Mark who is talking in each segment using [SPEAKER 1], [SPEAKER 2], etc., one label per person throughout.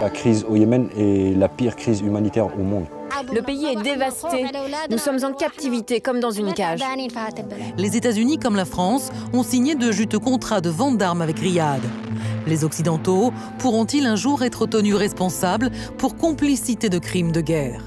[SPEAKER 1] La crise au Yémen est la pire crise humanitaire au monde.
[SPEAKER 2] Le pays est dévasté. Nous sommes en captivité, comme dans une cage.
[SPEAKER 3] Les États-Unis, comme la France, ont signé de juteux contrats de vente d'armes avec Riyad. Les Occidentaux pourront-ils un jour être tenus responsables pour complicité de crimes de guerre?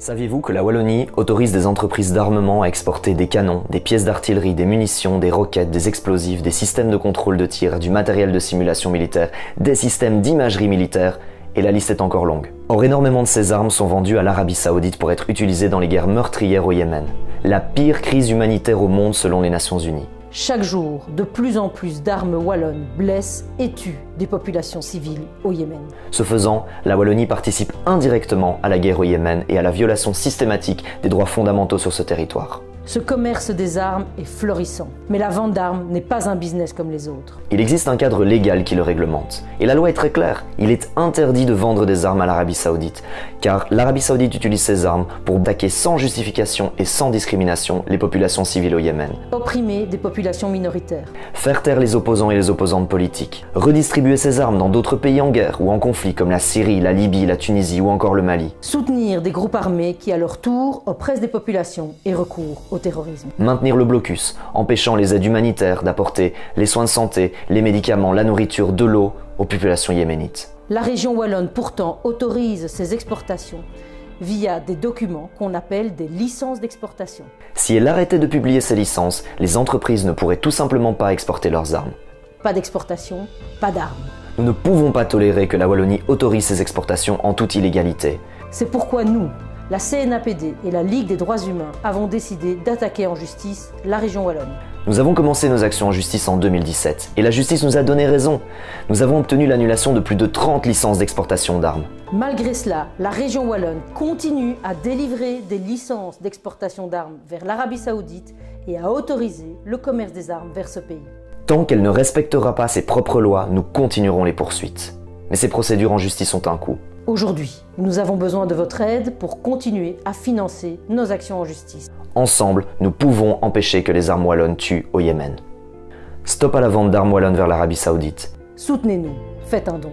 [SPEAKER 4] Saviez-vous que la Wallonie autorise des entreprises d'armement à exporter des canons, des pièces d'artillerie, des munitions, des roquettes, des explosifs, des systèmes de contrôle de tir, du matériel de simulation militaire, des systèmes d'imagerie militaire, et la liste est encore longue. Or, énormément de ces armes sont vendues à l'Arabie Saoudite pour être utilisées dans les guerres meurtrières au Yémen. La pire crise humanitaire au monde selon les Nations Unies.
[SPEAKER 5] Chaque jour, de plus en plus d'armes wallonnes blessent et tuent des populations civiles au Yémen.
[SPEAKER 4] Ce faisant, la Wallonie participe indirectement à la guerre au Yémen et à la violation systématique des droits fondamentaux sur ce territoire.
[SPEAKER 5] Ce commerce des armes est florissant, mais la vente d'armes n'est pas un business comme les autres.
[SPEAKER 4] Il existe un cadre légal qui le réglemente. Et la loi est très claire. Il est interdit de vendre des armes à l'Arabie Saoudite, car l'Arabie Saoudite utilise ces armes pour attaquer sans justification et sans discrimination les populations civiles au Yémen.
[SPEAKER 5] Opprimer des populations minoritaires.
[SPEAKER 4] Faire taire les opposants et les opposantes politiques. Redistribuer ces armes dans d'autres pays en guerre ou en conflit comme la Syrie, la Libye, la Tunisie ou encore le Mali.
[SPEAKER 5] Soutenir des groupes armés qui à leur tour oppressent des populations et recourent au terrorisme.
[SPEAKER 4] Maintenir le blocus, empêchant les aides humanitaires d'apporter les soins de santé, les médicaments, la nourriture, de l'eau aux populations yéménites.
[SPEAKER 5] La région wallonne pourtant autorise ces exportations via des documents qu'on appelle des licences d'exportation.
[SPEAKER 4] Si elle arrêtait de publier ces licences, les entreprises ne pourraient tout simplement pas exporter leurs armes.
[SPEAKER 5] Pas d'exportation, pas d'armes.
[SPEAKER 4] Nous ne pouvons pas tolérer que la Wallonie autorise ces exportations en toute illégalité.
[SPEAKER 5] C'est pourquoi nous, la CNAPD et la Ligue des droits humains avons décidé d'attaquer en justice la région wallonne.
[SPEAKER 4] Nous avons commencé nos actions en justice en 2017 et la justice nous a donné raison. Nous avons obtenu l'annulation de plus de 30 licences d'exportation d'armes.
[SPEAKER 5] Malgré cela, la région wallonne continue à délivrer des licences d'exportation d'armes vers l'Arabie Saoudite et à autoriser le commerce des armes vers ce pays.
[SPEAKER 4] Tant qu'elle ne respectera pas ses propres lois, nous continuerons les poursuites. Mais ces procédures en justice ont un coût.
[SPEAKER 5] Aujourd'hui, nous avons besoin de votre aide pour continuer à financer nos actions en justice.
[SPEAKER 4] Ensemble, nous pouvons empêcher que les armes wallonnes tuent au Yémen. Stop à la vente d'armes wallonnes vers l'Arabie Saoudite.
[SPEAKER 5] Soutenez-nous, faites un don.